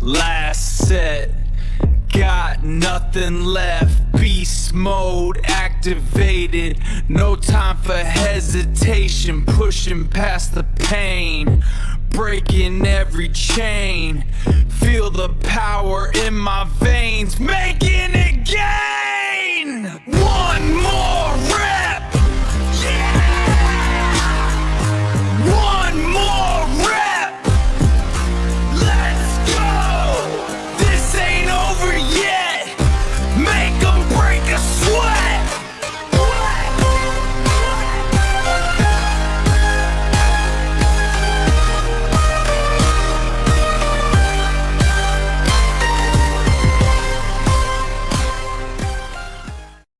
Last set, got nothing left. Beast mode activated. No time for hesitation. Pushing past the pain, breaking every chain. Feel the power in my veins, making it gain. One more